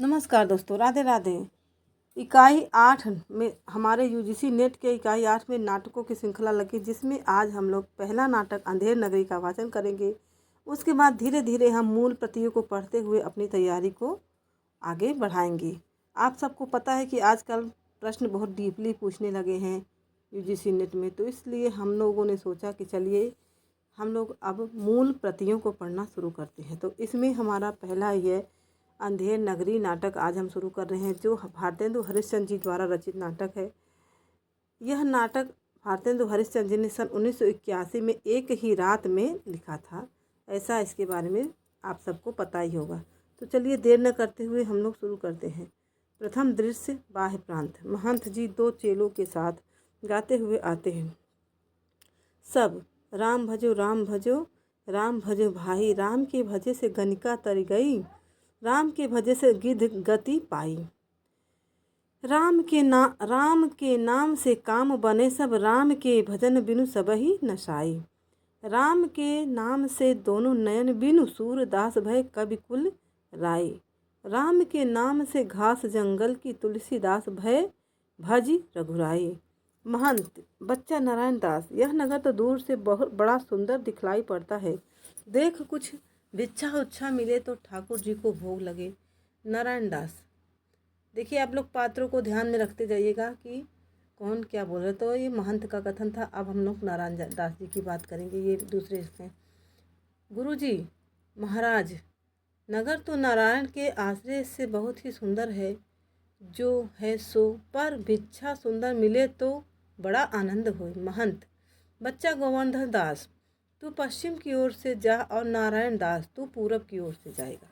नमस्कार दोस्तों, राधे राधे। इकाई 8 में हमारे यूजीसी नेट के इकाई 8 में नाटकों की श्रृंखला लगी, जिसमें आज हम लोग पहला नाटक अंधेर नगरी का वाचन करेंगे। उसके बाद धीरे धीरे हम मूल प्रतियों को पढ़ते हुए अपनी तैयारी को आगे बढ़ाएंगे। आप सबको पता है कि आजकल प्रश्न बहुत डीपली पूछने लगे हैं यूजीसी नेट में, तो इसलिए हम लोगों ने सोचा कि चलिए हम लोग अब मूल प्रतियों को पढ़ना शुरू करते हैं। तो इसमें हमारा पहला यह अंधेर नगरी नाटक आज हम शुरू कर रहे हैं, जो भारतेंदु हरिश्चंद्र जी द्वारा रचित नाटक है। यह नाटक भारतेंदु हरिश्चंद्र जी ने सन 1981 में एक ही रात में लिखा था। ऐसा इसके बारे में आप सबको पता ही होगा। तो चलिए देर न करते हुए हम लोग शुरू करते हैं। प्रथम दृश्य बाह्य प्रांत। महंत जी 2 चेलों के साथ गाते हुए आते हैं। सब राम भजो राम भजो, राम भजो भाई, राम के भजे से गनिका तर गई, राम के भजे से गिद्ध गति पाई। राम के नाम से काम बने सब, राम के भजन बिनु सबहि नशाई। राम के नाम से दोनों नयन बिनु, सूरदास भय कवि कुल राय। राम के नाम से घास जंगल की, तुलसीदास भय भज रघुराई। महंत बच्चा नारायण दास। यह नगर तो दूर से बहुत बड़ा सुंदर दिखलाई पड़ता है। देख कुछ भिक्षा उच्छा मिले तो ठाकुर जी को भोग लगे। नारायण दास। देखिए आप लोग पात्रों को ध्यान में रखते जाइएगा कि कौन क्या बोल रहे। तो ये महंत का कथन था। अब हम लोग नारायण दास जी की बात करेंगे। ये दूसरे इसमें गुरुजी महाराज, नगर तो नारायण के आश्रय से बहुत ही सुंदर है, जो है सो, पर भिक्षा सुंदर मिले तो बड़ा आनंद हो। महंत बच्चा गोवर्धन दास, तू पश्चिम की ओर से जा और नारायण दास तू पूरब की ओर से जाएगा।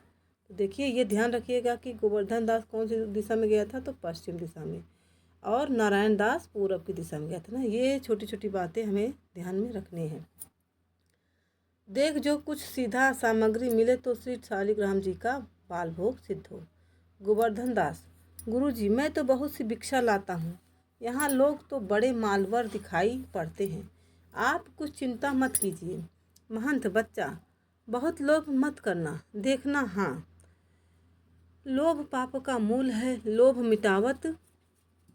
तो देखिए ये ध्यान रखिएगा कि गोवर्धन दास कौन सी दिशा में गया था, तो पश्चिम दिशा में, और नारायण दास पूरब की दिशा में गया था ना। ये छोटी छोटी बातें हमें ध्यान में रखनी है। देख जो कुछ सीधा सामग्री मिले तो श्री शालिग्राम जी का बाल भोग सिद्ध हो। गोवर्धन दास, गुरुजी मैं तो बहुत सी भिक्षा लाता हूँ, यहाँ लोग तो बड़े मालवर दिखाई पड़ते हैं, आप कुछ चिंता मत कीजिए। महंत बच्चा, बहुत लोभ मत करना, देखना हाँ, लोभ पाप का मूल है, लोभ मिटावत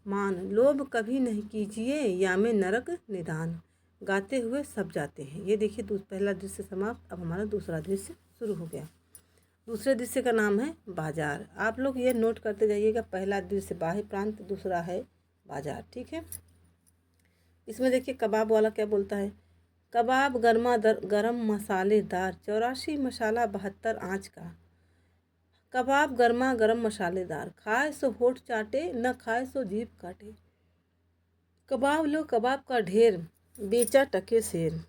मान, लोभ कभी नहीं कीजिए, या में नरक निदान। गाते हुए सब जाते हैं। ये देखिए पहला दृश्य समाप्त। अब हमारा दूसरा दृश्य शुरू हो गया। दूसरे दृश्य का नाम है बाजार। आप लोग ये नोट करते जाइएगा। पहला दृश्य बाह्य प्रांत, दूसरा है बाजार, ठीक है। इसमें देखिए कबाब वाला क्या बोलता है। कबाब गरम मसालेदार, 84 मसाला 72 आँच का। कबाब गर्मा गरम मसालेदार, खाए सो होठ चाटे, न खाए सो जीभ काटे। कबाब लो कबाब का ढेर, बेचा टके शेर।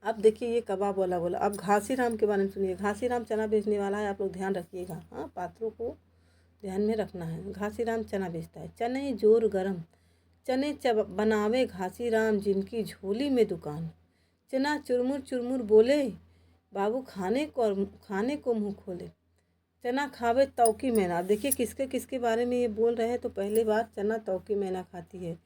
अब देखिए ये कबाब वाला बोला। अब घासीराम के बारे में सुनिए। घासीराम चना बेचने वाला है, आप लोग ध्यान रखिएगा। हाँ, पात्रों को ध्यान में रखना है। घासीराम चना बेचता है। चने जोर गरम, चने बनावे घासीराम, जिनकी झोली में दुकान। चना चुरमुर चुरमुर बोले, बाबू खाने को मुँह खोले। चना खावे तौकी मैना। अब देखिए किसके किसके बारे में ये बोल रहे हैं। तो पहले बार चना तौकी मैना खाती है,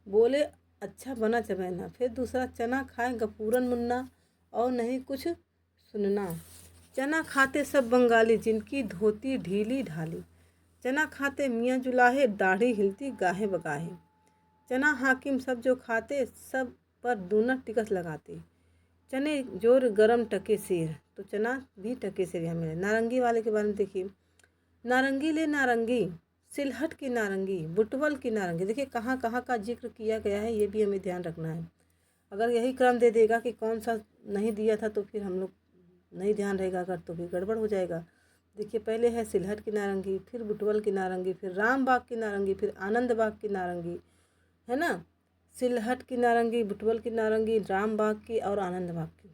बोले अच्छा बना चबैना। फिर दूसरा चना खाए गपूरन मुन्ना, और नहीं कुछ सुनना। चना खाते सब बंगाली, जिनकी धोती ढीली ढाली। चना खाते मियाँ जुलाहे, दाढ़ी हिलती गाहे बगाहे। चना हाकिम सब जो खाते, सब पर दूना टिकस लगाते। चने जोर गरम टके शेर। तो चना भी टके शेर यहाँ मिले। नारंगी वाले के बारे में देखिए। नारंगी ले नारंगी, सिलहट की नारंगी, बुटवल की नारंगी। देखिए कहाँ कहाँ का जिक्र किया गया है, ये भी हमें ध्यान रखना है। अगर यही क्रम दे देगा कि कौन सा नहीं दिया था, तो फिर हम लोग नहीं ध्यान रहेगा अगर, तो फिर गड़बड़ हो जाएगा। देखिए पहले है सिलहट की नारंगी, फिर बुटवल की नारंगी, फिर राम बाग की नारंगी, फिर आनंद बाग की नारंगी, है ना। सिलहट की नारंगी, बुटवल की नारंगी, राम बाग की और आनंद बाग की।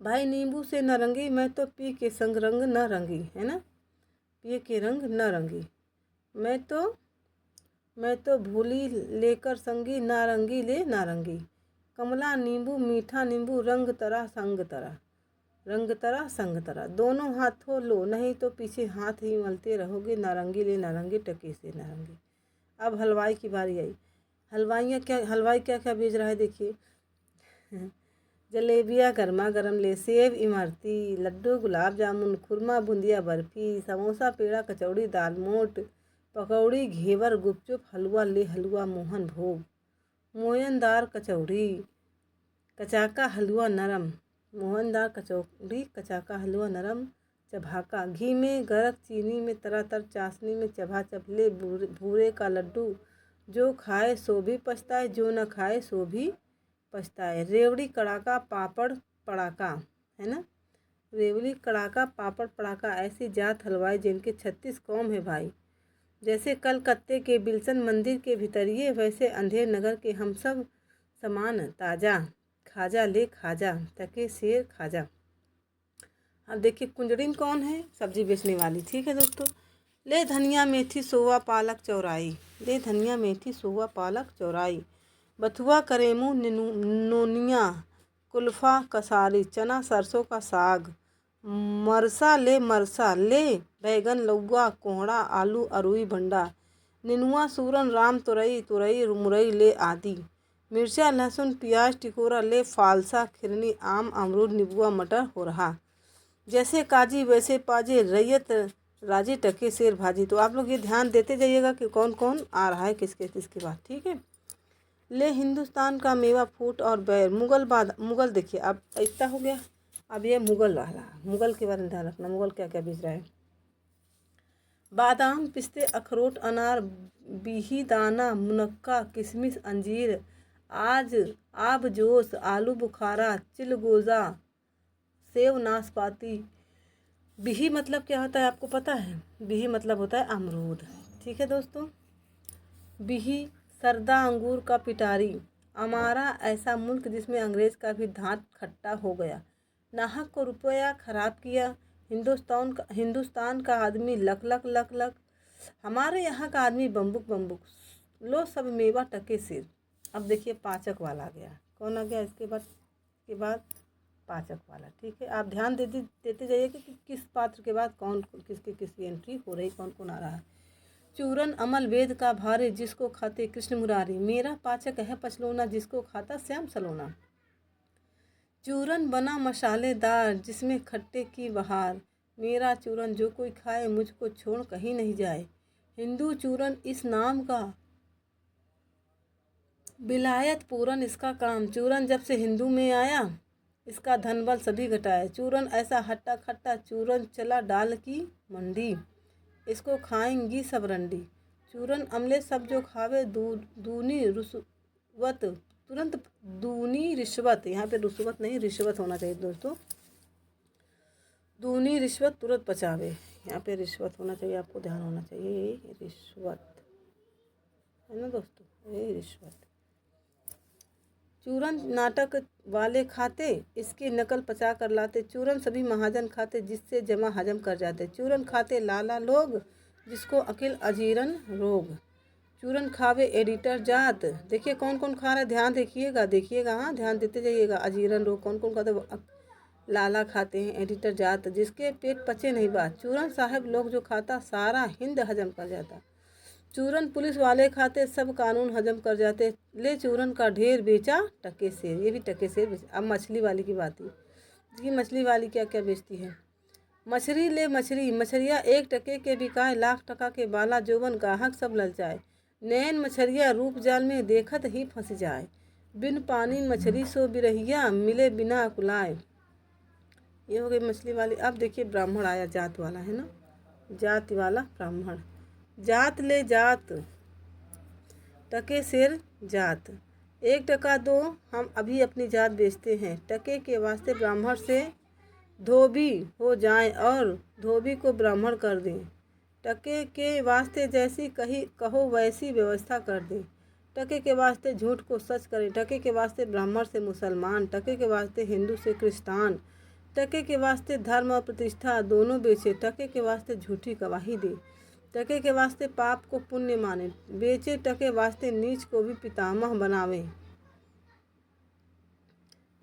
भाई नींबू से नारंगी, मैं तो पी के संग रंग न रंगी, है ना, पिए के रंग न रंगी। मैं तो भूली लेकर संगी, नारंगी ले नारंगी। कमला नींबू मीठा नींबू, रंग तरा संग तरा, रंग तरा संग तरा। दोनों हाथों लो, नहीं तो पीछे हाथ ही मलते रहोगे, नारंगी ले नारंगी टके से नारंगी। अब हलवाई की बारी आई। हलवाई क्या क्या बेच रहा है देखिए। जलेबियाँ गर्मा गर्म ले, सेव इमरती, लड्डू गुलाब जामुन, खुरमा बूंदिया बर्फ़ी, समोसा पेड़ा कचौड़ी दाल मोठ, पकौड़ी घेवर गुपचुप हलवा ले हलवा मोहन भोग, मोहनदार कचौड़ी कचाका हलवा नरम, मोहनदार कचौड़ी कचाका हलवा नरम, चभाका घी में गरक चीनी में तरातर चाशनी में चबा चबले भूरे का लड्डू, जो खाए सो भी पछताए जो न खाए सो भी पछताए। रेवड़ी कड़ाका पापड़ पड़ाका, है ना, रेवड़ी कड़ाका पापड़ पड़ाका ऐसी जात हलवाई जिनके 36 कौम है भाई। जैसे कलकत्ते के बिल्सन मंदिर के भीतरिए वैसे अंधेर नगर के हम सब समान ताजा, खाजा ले खाजा तके शेर खाजा। अब देखिए कुंजड़िन कौन है, सब्जी बेचने वाली, ठीक है दोस्तों। ले धनिया मेथी सोवा पालक चौराई, ले धनिया मेथी सोवा पालक चौराई, बथुआ करेमू नोनिया कुल्फ़ा कसारी, चना सरसों का साग, मरसा ले बैगन लौका कोहड़ा आलू अरुई भंडा, निनुआ सूरन राम तुरई तुरई मुरई ले आदि, मिर्चा लहसुन प्याज टिकोरा ले फालसा खिरनी आम अमरूद नीबुआ मटर हो रहा। जैसे काजी वैसे पाजे रैयत राजी टके शेर भाजी। तो आप लोग ये ध्यान देते जाइएगा कि कौन कौन आ रहा है किसके किसके बाद, ठीक है। ले हिंदुस्तान का मेवा फूट और बैर, मुगल देखिए अब इतना हो गया। अब ये मुगल वाला, मुगल के बारे में ध्यान रखना, मुगल क्या क्या बेच रहा है। बादाम पिस्ते अखरोट अनार बिही दाना मुनक्का किशमिश अंजीर आज आबजोश आलू बुखारा चिलगोज़ा सेव नाशपाती। बिही मतलब क्या होता है आपको पता है? बिही मतलब होता है अमरूद, ठीक है दोस्तों। बिही सरदा अंगूर का पिटारी, हमारा ऐसा मुल्क जिसमें अंग्रेज का भी दांत खट्टा हो गया, नाहक को रुपया खराब किया, हिंदुस्तान का आदमी लक लक लक लक, हमारे यहाँ का आदमी बम्बुक बम्बुक, लो सब मेवा टके सिर। अब देखिए पाचक वाला आ गया, कौन आ गया इसके बाद पाचक वाला, ठीक है। आप ध्यान देते जाइए कि किस पात्र के बाद कौन किसकी एंट्री हो रही, कौन कौन आ रहा है। चूरन अमल वेद का भारे जिसको खाते कृष्ण मुरारी, मेरा पाचक है पचलोना जिसको खाता श्याम सलोना। चूरन बना मसालेदार जिसमें खट्टे की बहार, मेरा चूरन जो कोई खाए मुझको छोड़ कहीं नहीं जाए। हिंदू चूरन इस नाम का विलायत पूरन इसका काम, चूरन जब से हिंदू में आया इसका धन बल सभी घटाए। चूरन ऐसा हट्टा खट्टा चूरन चला डाल की मंडी, इसको खाएंगी सब रंडी। चूरन अमले सब जो खावे दूनी रुस्वत तुरंत दूनी रिश्वत, यहाँ पे रुस्वत नहीं रिश्वत होना चाहिए दोस्तों, दूनी रिश्वत तुरंत पचावे, यहाँ पे रिश्वत होना चाहिए, आपको ध्यान होना चाहिए, रिश्वत है ना दोस्तों, ये रिश्वत। चूरन नाटक वाले खाते इसकी नकल पचा कर लाते, चूरन सभी महाजन खाते जिससे जमा हजम कर जाते। चूरन खाते लाला लोग जिसको अकिल अजीरन रोग, चूरन खावे एडिटर जात। देखिए कौन कौन खा रहा है, ध्यान देखिएगा हाँ, ध्यान देते जाइएगा। अजीरन रोग कौन कौन खाते, लाला खाते हैं, एडिटर जात जिसके पेट पचे नहीं बात, चूरन साहब लोग जो खाता सारा हिंद हजम कर जाता। चूरन पुलिस वाले खाते सब कानून हजम कर जाते, ले चूरन का ढेर बेचा टके शेर, ये भी टके शेर बेचा। अब मछली वाली की बात है कि मछली वाली क्या क्या बेचती है। मछली ले मछली मछरिया 1 टके के बिकाए, लाख टका के बाला जोबन गाहक सब ललचाए। नैन मछरिया रूप जाल में देखत ही फंस जाए, बिन पानी मछली सो बिरहिया मिले बिना अकुलाए। ये हो गई मछली वाली। अब देखिए ब्राह्मण आया, जात वाला है ना, जाति वाला ब्राह्मण। जात ले जात टके शेर जात, 1 टका दो हम अभी अपनी जात बेचते हैं, टके के वास्ते ब्राह्मण से धोबी हो जाएं और धोबी को ब्राह्मण कर दें। टके के वास्ते जैसी कहो वैसी व्यवस्था कर दें, टके के वास्ते झूठ को सच करें, टके के वास्ते ब्राह्मण से मुसलमान, टके के वास्ते हिंदू से क्रिस्तान, टके के वास्ते धर्म और प्रतिष्ठा दोनों बेचे, टके के वास्ते झूठी गवाही दे, टके के वास्ते पाप को पुण्य माने, बेचे टके वास्ते नीच को भी पितामह बनावे।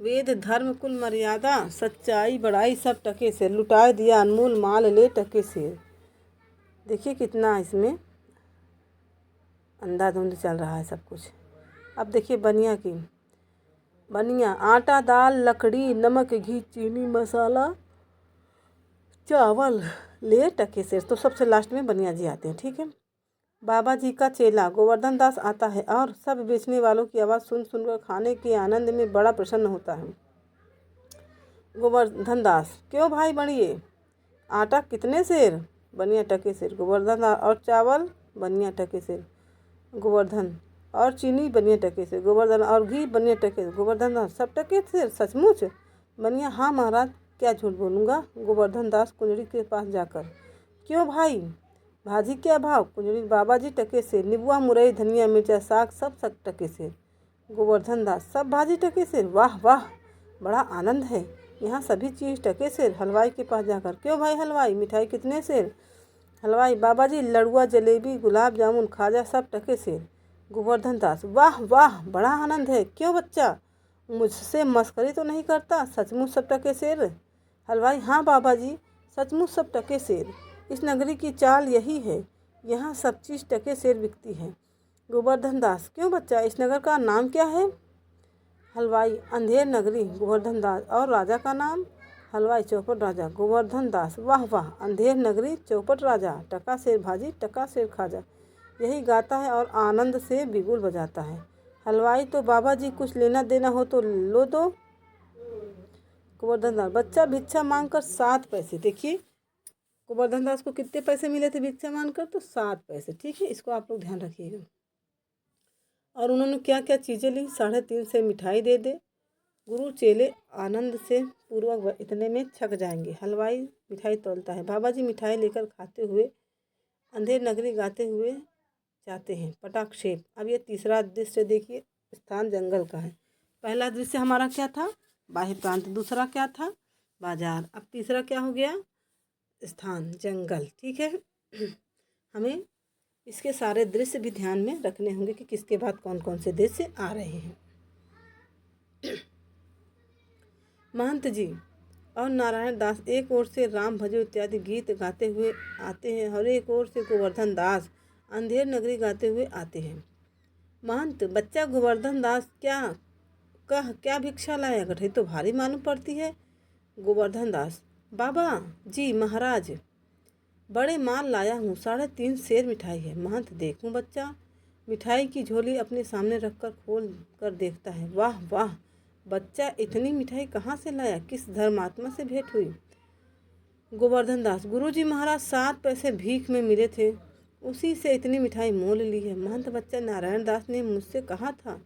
वेद धर्म कुल मर्यादा सच्चाई बड़ाई सब टके से, लुटाए दिया अनमोल माल ले टके से। देखिए कितना इसमें अंधाधुंध चल रहा है सब कुछ। अब देखिए बनिया की, बनिया आटा दाल लकड़ी नमक घी चीनी मसाला चावल ले टके से। तो सबसे लास्ट में बनिया जी आते हैं, ठीक है। बाबा जी का चेला गोवर्धन दास आता है और सब बेचने वालों की आवाज़ सुन सुनकर खाने के आनंद में बड़ा प्रसन्न होता है। गोवर्धन दास, क्यों भाई बढ़िए, आटा कितने सेर? बनिया टके सेर। गोवर्धन दास, और चावल? बनिया टके सेर। गोवर्धन, और चीनी? बनिया टके सेर। गोवर्धन, और घी? बनिया टके सेर। गोवर्धन दास, सब टके सेर सचमुच? बनिया, हाँ महाराज, क्या झूठ बोलूँगा। गोवर्धन दास कुंजड़ी के पास जाकर, क्यों भाई, भाजी क्या भाव? कुंजड़ी, बाबा जी टके सेर। निबुआ मुरई धनिया मिर्चा साग सब टके सेर। गोवर्धन दास, सब भाजी टके सेर? वाह वाह, बड़ा आनंद है, यहाँ सभी चीज़ टके सेर। हलवाई के पास जाकर, क्यों भाई हलवाई, मिठाई कितने सेर? हलवाई, बाबा जी लड़ुआ जलेबी गुलाब जामुन खाजा सब टके सेर। गोवर्धन दास, वाह वाह, बड़ा आनंद है, क्यों बच्चा, मुझसे मस्करी तो नहीं करता, सचमुच सब टके सेर? हलवाई, हाँ बाबा जी, सचमुच सब टके सेर। इस नगरी की चाल यही है, यहाँ सब चीज़ टके सेर बिकती है। गोवर्धन दास, क्यों बच्चा, इस नगर का नाम क्या है? हलवाई, अंधेर नगरी। गोवर्धन दास, और राजा का नाम? हलवाई, चौपट राजा। गोवर्धन दास, वाह वाह, अंधेर नगरी चौपट राजा, टका सेर भाजी टका सेर खाजा, यही गाता है और आनंद से बिगुल बजाता है। हलवाई, तो बाबा जी कुछ लेना देना हो तो लो दो। गोवर्धन दास, बच्चा भिक्षा मांग कर 7 पैसे। देखिए गोवर्धन दास को कितने पैसे मिले थे भिक्षा मांग कर? तो 7 पैसे, ठीक है, इसको आप लोग ध्यान रखिएगा। और उन्होंने क्या क्या चीज़ें ली? 3.5 से मिठाई दे दे। गुरु चेले आनंद से पूर्वक इतने में छक जाएंगे। हलवाई मिठाई तोलता है। बाबा जी मिठाई लेकर खाते हुए अंधेर नगरी गाते हुए जाते हैं। पटाक्षेप। अब ये तीसरा दृश्य देखिए, स्थान जंगल का है। पहला दृश्य हमारा क्या था? बाह्य प्रांत। दूसरा क्या था? बाजार। अब तीसरा क्या हो गया? स्थान जंगल, ठीक है। हमें इसके सारे दृश्य भी ध्यान में रखने होंगे कि किसके बाद कौन कौन से दृश्य आ रहे हैं। महंत जी और नारायण दास एक ओर से राम भजो इत्यादि गीत गाते हुए आते हैं और एक ओर से गोवर्धन दास अंधेर नगरी गाते हुए आते हैं। महंत, बच्चा गोवर्धन दास क्या भिक्षा लाया? गठरी तो भारी मालूम पड़ती है। गोवर्धन दास, बाबा जी महाराज, बड़े माल लाया हूँ, 3.5 सेर मिठाई है। महंत, देखूँ बच्चा। मिठाई की झोली अपने सामने रखकर खोल कर देखता है। वाह वाह, बच्चा इतनी मिठाई कहाँ से लाया? किस धर्मात्मा से भेंट हुई? गोवर्धन दास, गुरुजी महाराज 7 पैसे भीख में मिले थे, उसी से इतनी मिठाई मोल ली है। महंत, बच्चा नारायण दास ने मुझसे कहा था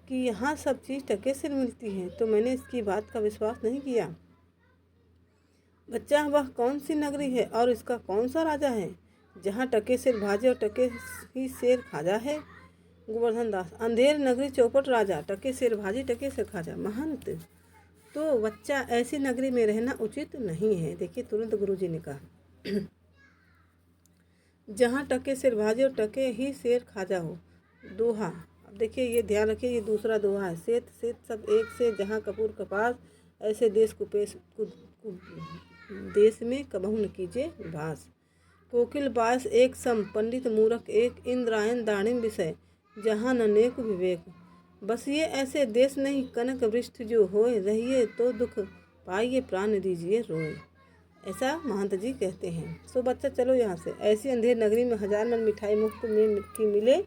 कि यहाँ सब चीज़ टके से मिलती है, तो मैंने इसकी बात का विश्वास नहीं किया। बच्चा, वह कौन सी नगरी है और इसका कौन सा राजा है जहाँ टके सेर भाजे और टके ही सेर खाजा है? गोवर्धन दास, अंधेर नगरी चौपट राजा, टके सेर भाजी टके सेर खाजा। महंत, तो बच्चा ऐसी नगरी में रहना उचित नहीं है। देखिए तुरंत गुरुजी ने कहा, जहाँ टके सेर भाजे और टके ही सेर खाजा हो। दोहा। अब देखिए ये ध्यान रखिए, ये दूसरा दोहा है। सेत सेत सब एक से, जहाँ कपूर कपास, ऐसे देश देश में कबहू न कीजिए भास। कोकिल बास एक सम, पंडित मूरख एक, इंद्रायण दाणिम विषय, जहाँ ननेक विवेक। बस ये ऐसे देश नहीं, कनक वृष्ठ जो होए, रहिए तो दुख पाइए प्राण दीजिए रोए। ऐसा महंत जी कहते हैं। सो बच्चा चलो यहाँ से। ऐसी अंधेर नगरी में 1000 मन मिठाई मुफ्त में की मिले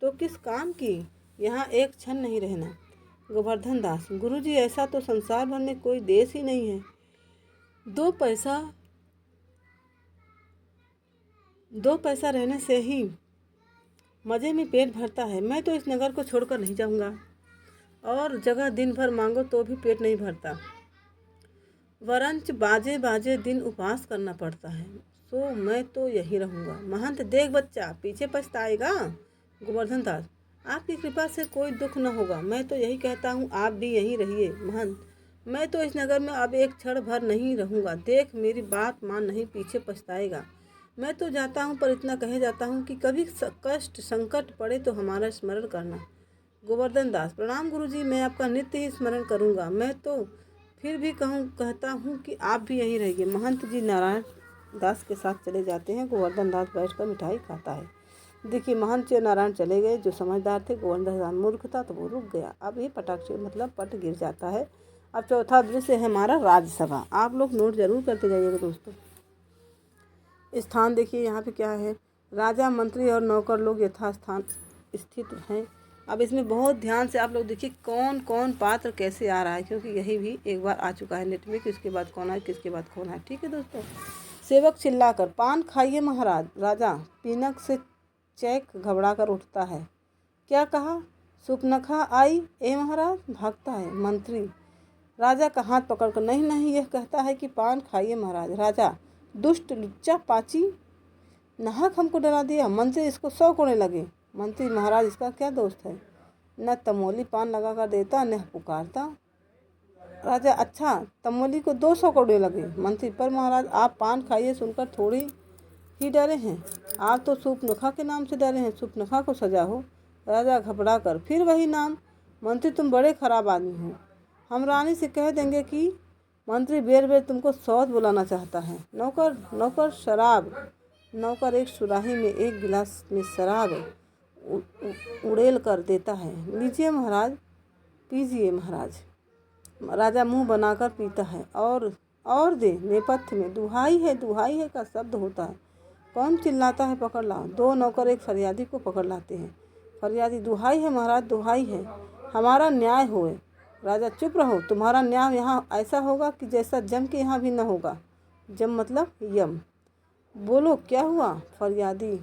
तो किस काम की, यहाँ एक क्षण नहीं रहना। गोवर्धन दास, गुरुजी ऐसा तो संसार भर में कोई देश ही नहीं है। 2 पैसा रहने से ही मज़े में पेट भरता है। मैं तो इस नगर को छोड़कर नहीं जाऊंगा, और जगह दिन भर मांगो तो भी पेट नहीं भरता। वरंच बाजे बाजे दिन उपवास करना पड़ता है, सो मैं तो यही रहूँगा। महंत, देख बच्चा, पीछे पछताएगा। गोवर्धन दास, आपकी कृपा से कोई दुख न होगा, मैं तो यही कहता हूँ आप भी यहीं रहिए। महंत, मैं तो इस नगर में अब एक क्षण भर नहीं रहूँगा। देख मेरी बात मान, नहीं पीछे पछताएगा। मैं तो जाता हूँ, पर इतना कहे जाता हूँ कि कभी कष्ट संकट पड़े तो हमारा स्मरण करना। गोवर्धन दास, प्रणाम गुरुजी, मैं आपका नित्य ही स्मरण करूँगा। मैं तो फिर भी कहता हूँ कि आप भी यहीं रहिए। महंत जी नारायण दास के साथ चले जाते हैं। गोवर्धन दास बैठकर मिठाई खाता है। देखिए महंत नारायण चले गए, जो समझदार थे। गोवर्धन मूर्ख था तो वो रुक गया। अब ये पटाख से मतलब पट गिर जाता है। अब चौथा दृश्य है हमारा राज्यसभा। आप लोग नोट जरूर करते जाइएगा दोस्तों। स्थान देखिए यहाँ पे क्या है, राजा, मंत्री और नौकर लोग यथास्थान स्थित हैं। अब इसमें बहुत ध्यान से आप लोग देखिए कौन कौन पात्र कैसे आ रहा है, क्योंकि यही भी एक बार आ चुका है नेट में कि इसके बाद कौन है, किसके बाद कौन है। ठीक है दोस्तों। सेवक चिल्लाकर, पान खाइए महाराज। राजा पीनक से चैक घबरा कर उठता है। क्या कहा? सुपनखा आई ए महाराज, भागता है। मंत्री राजा का हाथ पकड़कर, नहीं नहीं, यह कहता है कि पान खाइए महाराज। राजा, दुष्ट लुच्चा पाची, नाहक हमको डरा दिया। मंत्री इसको 100 कोड़े लगे। मंत्री महाराज इसका क्या दोस्त है, न तमोली पान लगा कर देता न पुकारता। राजा, अच्छा तमोली को 200 कोड़े लगे। मंत्री, पर महाराज आप पान खाइए सुनकर थोड़ी ही डरे हैं, आप तो सुपनखा के नाम से डरे हैं, सुपनखा को सजा हो। राजा घबरा कर, फिर वही नाम। मंत्री, तुम बड़े खराब आदमी हो, हम रानी से कह देंगे कि। मंत्री बेर बेर तुमको सौत बुलाना चाहता है। नौकर नौकर शराब। नौकर एक सुराही में एक गिलास में शराब उड़ेल कर देता है। लीजिए महाराज, पीजिए महाराज। राजा मुंह बनाकर पीता है। और दे। नेपथ्य में दुहाई है का शब्द होता है। कौन चिल्लाता है, पकड़ लाओ। 2 नौकर एक फरियादी को पकड़ लाते हैं। फरियादी, दुहाई है महाराज, दुहाई है, हमारा न्याय होए। राजा, चुप रहो, तुम्हारा न्याय यहाँ ऐसा होगा कि जैसा जम के यहाँ भी न होगा। जम मतलब यम। बोलो क्या हुआ? फरियादी,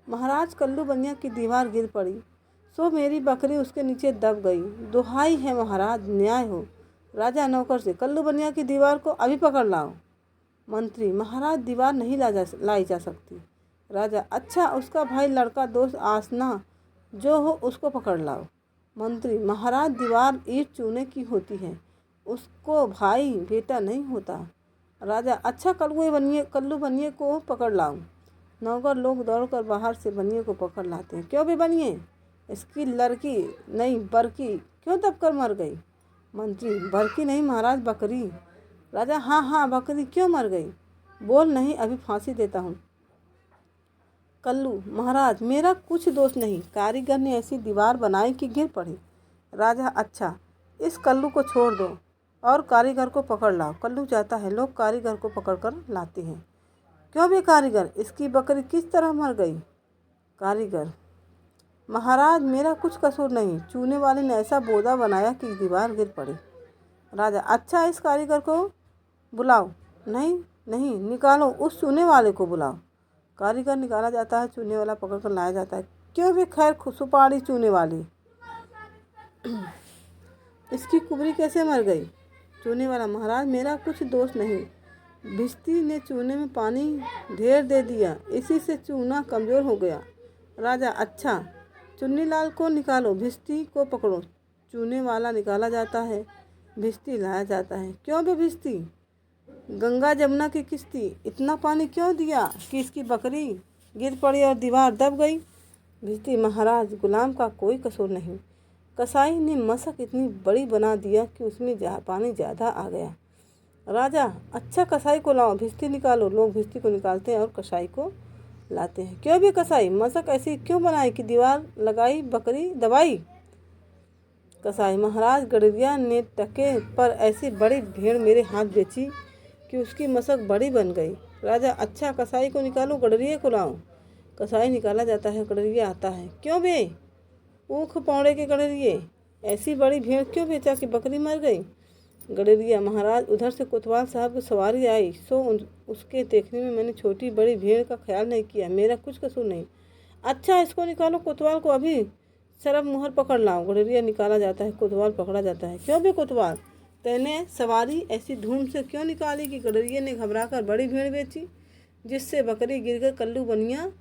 महाराज कल्लू बनिया की दीवार गिर पड़ी, सो मेरी बकरी उसके नीचे दब गई। दुहाई है महाराज, न्याय हो। राजा नौकर से, कल्लू बनिया की दीवार को अभी पकड़ लाओ। मंत्री, महाराज दीवार नहीं लाई जा सकती। राजा, अच्छा उसका भाई लड़का दोस्त आसना जो हो उसको पकड़ लाओ। मंत्री, महाराज दीवार ईंट चूने की होती है, उसको भाई बेटा नहीं होता। राजा, अच्छा कल्लू बनिए को पकड़ लाओ। नौकर लोग दौड़कर बाहर से बनिए को पकड़ लाते हैं। क्यों भी बनिए, इसकी लड़की नहीं बरकी क्यों दबकर मर गई? मंत्री, बरकी नहीं महाराज, बकरी। राजा, हाँ हाँ बकरी क्यों मर गई? बोल, नहीं अभी फांसी देता हूँ। कल्लू, महाराज मेरा कुछ दोष नहीं, कारीगर ने ऐसी दीवार बनाई कि गिर पड़ी। राजा, अच्छा इस कल्लू को छोड़ दो और कारीगर को पकड़ लाओ। कल्लू जाता है, लोग कारीगर को पकड़कर लाते हैं। क्यों भी कारीगर, इसकी बकरी किस तरह मर गई? कारीगर, महाराज मेरा कुछ कसूर नहीं, चूने वाले ने ऐसा बोदा बनाया कि दीवार गिर पड़ी। राजा, अच्छा इस कारीगर को बुलाओ। नहीं नहीं, निकालो, उस चूने वाले को बुलाओ। कारीगर निकाला जाता है, चूने वाला पकड़कर लाया जाता है। क्यों भी खैर सुपारी चूने वाली, इसकी कुबरी कैसे मर गई? चूने वाला, महाराज मेरा कुछ दोष नहीं, भिश्ती ने चूने में पानी ढेर दे दिया, इसी से चूना कमज़ोर हो गया। राजा, अच्छा चुन्नी लाल को निकालो, भिश्ती को पकड़ो। चूने वाला निकाला जाता है, भिश्ती लाया जाता है। क्यों भी भिश्ती, गंगा जमुना की किश्ती, इतना पानी क्यों दिया कि इसकी बकरी गिर पड़ी और दीवार दब गई? भिश्ती, महाराज गुलाम का कोई कसूर नहीं, कसाई ने मशक इतनी बड़ी बना दिया कि उसमें पानी ज़्यादा आ गया। राजा, अच्छा कसाई को लाओ, भिश्ती निकालो। लोग भिश्ती को निकालते हैं और कसाई को लाते हैं। क्यों भी कसाई, मशक ऐसी क्यों बनाई कि दीवार लगाई बकरी दबाई? कसाई, महाराज गडरिया ने टके पर ऐसी बड़ी भेड़ मेरे हाथ बेची कि उसकी मशक बड़ी बन गई। राजा, अच्छा कसाई को निकालो, गडरिये को लाओ। कसाई निकाला जाता है, गडरिया आता है। क्यों बे, ऊख पौड़े के गडरिये, ऐसी बड़ी भेड़ क्यों बेचा कि बकरी मर गई? गडरिया, महाराज उधर से कोतवाल साहब की सवारी आई, सो उसके देखने में मैंने छोटी बड़ी भेड़ का ख्याल नहीं किया, मेरा कुछ कसूर नहीं। अच्छा इसको निकालो, कोतवाल को अभी सरब मुहर पकड़ लाओ। गडरिया निकाला जाता है, कोतवाल पकड़ा जाता है। क्यों भी कोतवाल, तैने सवारी ऐसी धूम से क्यों निकाली कि गडरिये ने घबराकर बड़ी भेड़ बेची, जिससे बकरी गिरकर कल्लू बनिया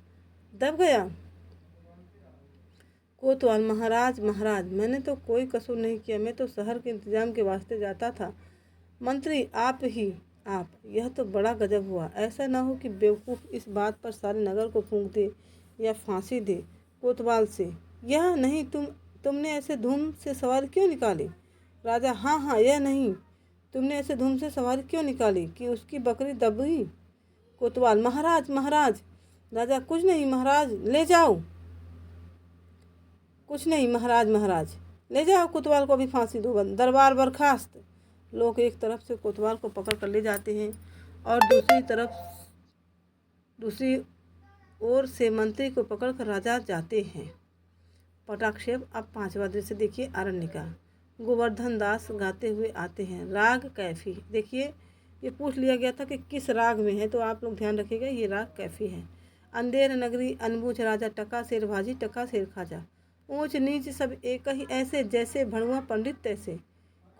दब गया? कोतवाल, महाराज मैंने तो कोई कसूर नहीं किया, मैं तो शहर के इंतजाम के वास्ते जाता था। मंत्री, आप, यह तो बड़ा गजब हुआ। ऐसा ना हो कि बेवकूफ़ इस बात पर सारे नगर को फूंक दे या फांसी दे। कोतवाल से, यह नहीं, तुमने ऐसे धूम से सवारी क्यों निकाली? राजा, हाँ यह नहीं, तुमने ऐसे धूम से सवारी क्यों निकाली कि उसकी बकरी दबी? कोतवाल, महाराज। राजा, कुछ नहीं महाराज, ले जाओ। कुछ नहीं महाराज महाराज, ले जाओ कोतवाल को भी फांसी दो। दरबार बर्खास्त। लोग एक तरफ से कोतवाल को पकड़ कर ले जाते हैं और दूसरी ओर से मंत्री को पकड़ कर राजा जाते हैं। पटाक्षेप। अब 5वां दृश्य देखिए, अरण्य का। गोवर्धन दास गाते हुए आते हैं। राग कैफी। देखिए ये पूछ लिया गया था कि किस राग में है, तो आप लोग ध्यान रखिएगा, ये राग कैफी है। अंधेर नगरी अनबूझ राजा, टका शेर भाजी टका शेर खाजा। ऊंच नीच सब एक ही ऐसे, जैसे भणुआ पंडित तैसे।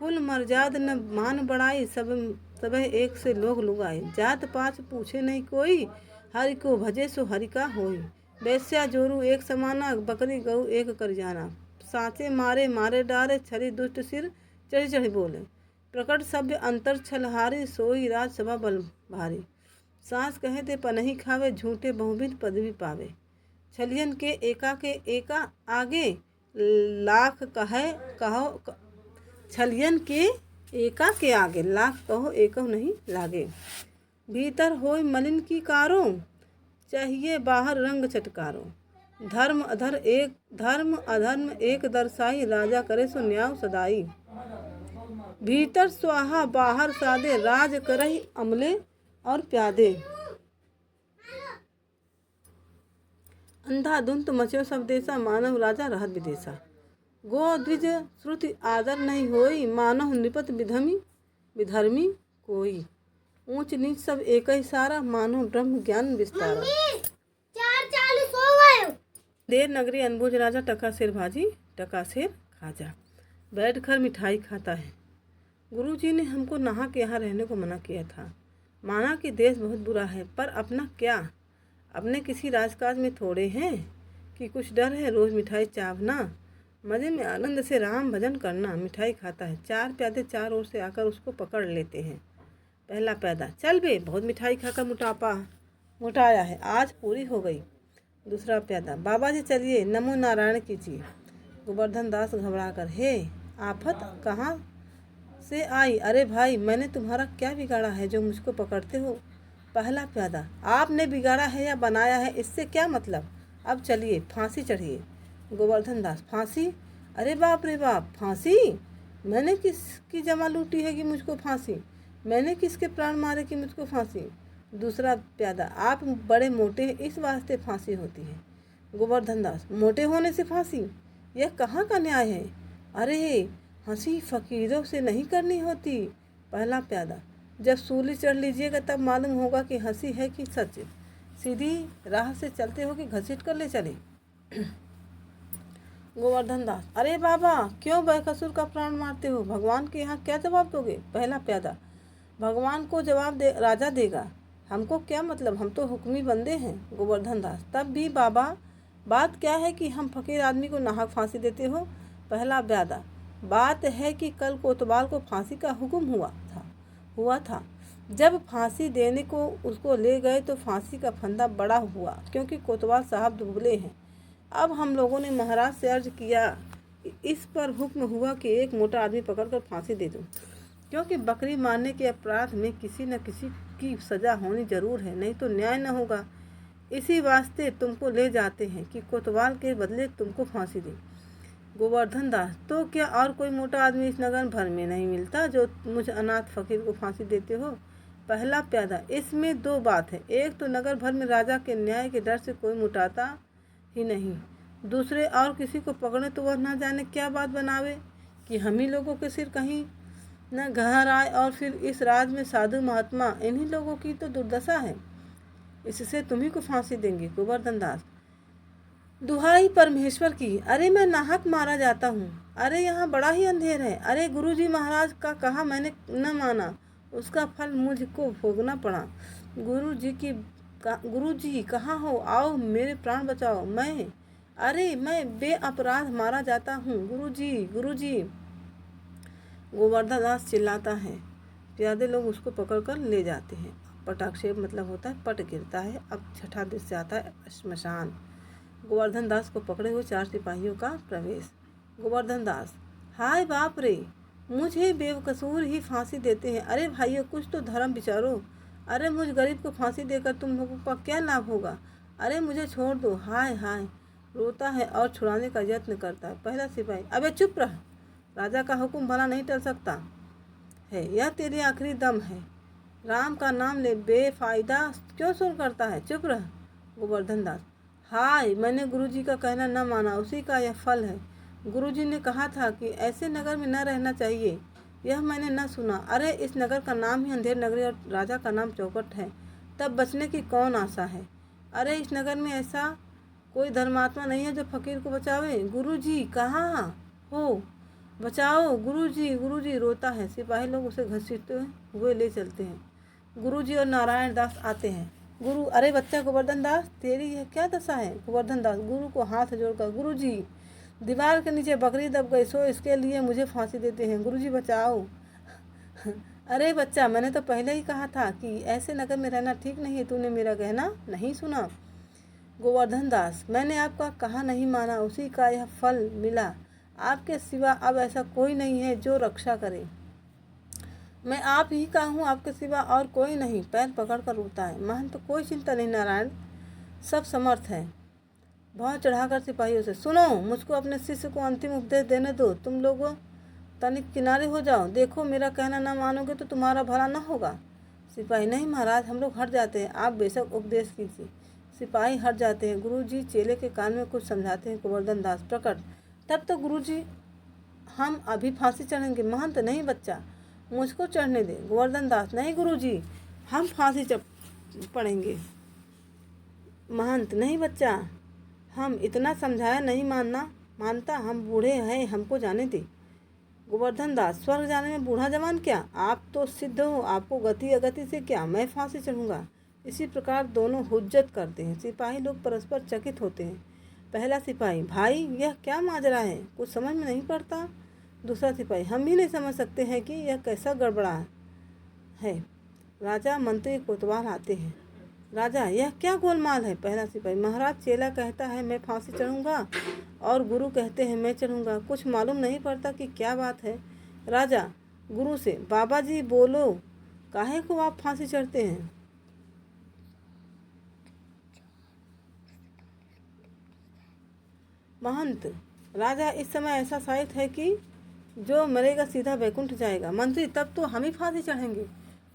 कुल मर्याद न मान बढ़ाई, सब एक से लोग लुगाए। जात पात पूछे नहीं कोई, हरि को भजे सो हरि का होई। वैश्या जोरू एक समाना, बकरी गऊ एक कर जाना। साचे मारे मारे डारे, छरी दुष्ट सिर चढ़ी चढ़ी बोले। प्रकट सभ्य अंतर छलहारी, सोई राजसभा बल भारी। सांस कहे ते पनही खावे, झूठे बहुविध पदवी पावे। छलियन के एका आगे, लाख कहो छलियन के एका के आगे, लाख कहो एको नहीं लागे। भीतर होय मलिन की कारो, चाहिए बाहर रंग चटकारो। धर्म अधर्म एक दर्शाई, राजा करे सो न्याय सदाई। भीतर स्वाहा बाहर सादे, राज करही अमले और प्यादे। अंधाधुंध मचो सब देशा, मानव राजा रहत विदेशा। गो द्विज श्रुति आदर नहीं होई, मानव नृपत विधर्मी कोई। ऊंच नीच सब एक ही सारा, मानव ब्रह्म ज्ञान विस्तारा। देर नगरी अनबुझ राजा, टका शेर भाजी टका शेर खाजा। बैठ कर मिठाई खाता है। गुरुजी ने हमको नहा के यहाँ रहने को मना किया था। माना कि देश बहुत बुरा है, पर अपना क्या, अपने किसी राजकाज में थोड़े हैं कि कुछ डर है। रोज मिठाई चावना, मज़े में आनंद से राम भजन करना। मिठाई खाता है। 4 प्यादे 4 ओर से आकर उसको पकड़ लेते हैं। पहला प्यादा, चल बे, बहुत मिठाई खाकर मोटाया है, आज पूरी हो गई। दूसरा प्यादा, बाबा जी चलिए, नमो नारायण कीजिए। गोवर्धन दास घबरा कर, हे आफत कहाँ से आई? अरे भाई, मैंने तुम्हारा क्या बिगाड़ा है जो मुझको पकड़ते हो? पहला प्यादा, आपने बिगाड़ा है या बनाया है, इससे क्या मतलब। अब चलिए फांसी चढ़िए। गोवर्धन दास, फांसी? अरे बाप रे बाप, फांसी? मैंने किसकी जमा लूटी है कि मुझको फांसी? मैंने किसके प्राण मारे कि मुझको फांसी? दूसरा प्यादा, आप बड़े मोटे हैं, इस वास्ते फांसी होती है। गोवर्धन दास, मोटे होने से फांसी? यह कहाँ का न्याय है? अरे हंसी फकीरों से नहीं करनी होती। पहला प्यादा, जब सूली चढ़ लीजिएगा तब मालूम होगा कि हंसी है कि सच। सीधी राह से चलते हो कि घसीट कर ले चले। गोवर्धन दास, अरे बाबा, क्यों बेकसूर का प्राण मारते हो? भगवान के यहाँ क्या जवाब दोगे? पहला प्यादा, भगवान को जवाब राजा देगा, हमको क्या मतलब, हम तो हुक्मी बंदे हैं। गोवर्धन दास, तब भी बाबा, बात क्या है कि हम फकीर आदमी को नाहक फांसी देते हो? पहला प्यादा, बात है कि कल कोतवाल को फांसी का हुक्म हुआ था। जब फांसी देने को उसको ले गए तो फांसी का फंदा बड़ा हुआ, क्योंकि कोतवाल साहब दुबले हैं। अब हम लोगों ने महाराज से अर्ज किया, इस पर हुक्म हुआ कि एक मोटा आदमी पकड़कर फांसी दे दूं, क्योंकि बकरी मारने के अपराध में किसी न किसी की सज़ा होनी जरूर है, नहीं तो न्याय न होगा। इसी वास्ते तुमको ले जाते हैं कि कोतवाल के बदले तुमको फांसी दे। गोवर्धन दास, तो क्या और कोई मोटा आदमी इस नगर भर में नहीं मिलता जो मुझ अनाथ फकीर को फांसी देते हो? पहला प्यादा, इसमें 2 बात है। एक तो नगर भर में राजा के न्याय के डर से कोई मुटाता ही नहीं। दूसरे, और किसी को पकड़े तो वह ना जाने क्या बात बनावे कि हम ही लोगों के सिर कहीं न घर आए, और फिर इस राज में साधु महात्मा, इन्हीं लोगों की तो दुर्दशा है। इससे तुम्ही को फांसी देंगे। गोवर्धन दास, दुहाई परमेश्वर की, अरे मैं नाहक मारा जाता हूँ। अरे यहाँ बड़ा ही अंधेर है। अरे गुरुजी महाराज का कहा मैंने न माना, उसका फल मुझको भोगना पड़ा। गुरुजी कहाँ हो? आओ मेरे प्राण बचाओ। मैं बेअपराध मारा जाता हूँ। गुरुजी। गोवर्धन दास चिल्लाता है। प्यादे लोग उसको पकड़कर ले जाते हैं। पटाक्षेप मतलब होता है पट गिरता है। अब छठा दृश्य आता है, श्मशान। गोवर्धन दास को पकड़े हुए 4 सिपाहियों का प्रवेश। गोवर्धन दास, हाय बाप रे, मुझे बेवकसूर ही फांसी देते हैं। अरे भाइयों, कुछ तो धर्म विचारो। अरे मुझ गरीब को फांसी देकर तुम लोगों का क्या लाभ होगा? अरे मुझे छोड़ दो। हाय, रोता है और छुड़ाने का यत्न करता है। पहला सिपाही, अबे चुप रह, राजा का हुक्म भला नहीं टल सकता है, यह तेरी आखिरी दम है, राम का नाम ले, बेफायदा क्यों शोर करता है, चुप रह। गोवर्धन दास, हाय, मैंने गुरुजी का कहना न माना, उसी का यह फल है। गुरुजी ने कहा था कि ऐसे नगर में न रहना चाहिए, यह मैंने न सुना। अरे इस नगर का नाम ही अंधेर नगरी और राजा का नाम चौपट है, तब बचने की कौन आशा है। अरे इस नगर में ऐसा कोई धर्मात्मा नहीं है जो फकीर को बचावे। गुरुजी कहाँ हो, बचाओ गुरुजी, गुरुजी रोता है। सिपाही लोग उसे घसीटते हुए ले चलते हैं। गुरुजी और नारायण दास आते हैं। गुरु, अरे बच्चा गोवर्धन दास, तेरी यह क्या दशा है। गोवर्धन दास गुरु को हाथ जोड़कर, गुरुजी दीवार के नीचे बकरी दब गई, सो इसके लिए मुझे फांसी देते हैं, गुरुजी बचाओ। अरे बच्चा, मैंने तो पहले ही कहा था कि ऐसे नगर में रहना ठीक नहीं है, तूने मेरा कहना नहीं सुना। गोवर्धन दास, मैंने आपका कहा नहीं माना, उसी का यह फल मिला। आपके सिवा अब ऐसा कोई नहीं है जो रक्षा करे। मैं आप ही का हूँ, आपके सिवा और कोई नहीं। पैर पकड़ कर रोता है। महंत, कोई चिंता नहीं नारायण, सब समर्थ है। बहुत चढ़ाकर सिपाहियों से, सुनो, मुझको अपने शिष्य को अंतिम उपदेश देने दो। तुम लोग तनिक किनारे हो जाओ, देखो मेरा कहना ना मानोगे तो तुम्हारा भला न होगा। सिपाही, नहीं महाराज, हम लोग हट जाते हैं, आप बेशक उपदेश कीजिए। सिपाही हट जाते हैं। गुरुजी चेले के कान में कुछ समझाते हैं। गोवर्धन दास, प्रकट, तब तो गुरुजी हम अभी फांसी चढ़ेंगे। महंत, नहीं बच्चा, मुझको चढ़ने दे। गोवर्धन दास, नहीं गुरुजी, हम फांसी पड़ेंगे। महंत, नहीं बच्चा, हम इतना समझाया नहीं मानता, हम बूढ़े हैं, हमको जाने दे। गोवर्धन दास, स्वर्ग जाने में बूढ़ा जवान क्या, आप तो सिद्ध हो, आपको गति अगति से क्या, मैं फांसी चढ़ूँगा। इसी प्रकार दोनों हुज्जत करते हैं। सिपाही लोग परस्पर चकित होते हैं। पहला सिपाही, भाई यह क्या माजरा है, कुछ समझ में नहीं पड़ता। दूसरा सिपाही, हम भी नहीं समझ सकते हैं कि यह कैसा गड़बड़ा है। राजा मंत्री कोतवाल आते हैं। राजा, यह क्या गोलमाल है। पहला सिपाही, महाराज, चेला कहता है मैं फांसी चढ़ूँगा और गुरु कहते हैं मैं चढ़ूँगा, कुछ मालूम नहीं पड़ता कि क्या बात है। राजा गुरु से, बाबा जी बोलो, काहे को आप फांसी चढ़ते हैं। महंत, राजा इस समय ऐसा शायद है कि जो मरेगा सीधा वैकुंठ जाएगा। मंत्री, तब तो हम ही फांसी चढ़ेंगे।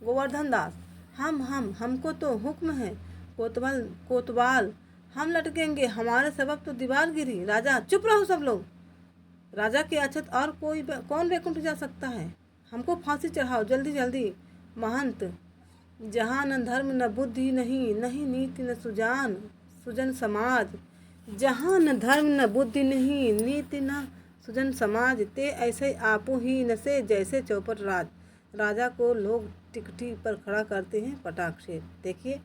गोवर्धन दास, हमको तो हुक्म है। कोतवाल, हम लटकेंगे, हमारे सबब तो दीवार गिरी। राजा, चुप रहो सब लोग, राजा के अछत और कौन वैकुंठ जा सकता है, हमको फांसी चढ़ाओ जल्दी जल्दी। महंत, जहाँ न धर्म न बुद्धि नहीं नीति न सुजन समाज, जहाँ न धर्म न बुद्धि नहीं नीति न सुजन समाज, ते ऐसे आपो ही नसे जैसे चौपट राज। राजा को लोग टिकटी पर खड़ा करते हैं पटाख से। देखिए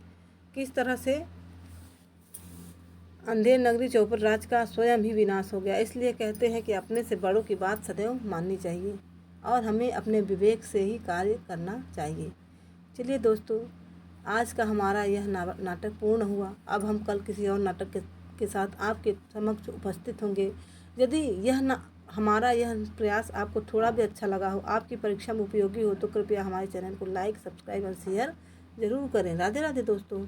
किस तरह से अंधेर नगरी चौपट राज का स्वयं ही विनाश हो गया। इसलिए कहते हैं कि अपने से बड़ों की बात सदैव माननी चाहिए और हमें अपने विवेक से ही कार्य करना चाहिए। चलिए दोस्तों, आज का हमारा यह नाटक पूर्ण हुआ। अब हम कल किसी और नाटक के साथ आपके समक्ष उपस्थित होंगे। यदि हमारा यह प्रयास आपको थोड़ा भी अच्छा लगा हो, आपकी परीक्षा में उपयोगी हो, तो कृपया हमारे चैनल को लाइक, सब्सक्राइब और शेयर ज़रूर करें। राधे राधे दोस्तों।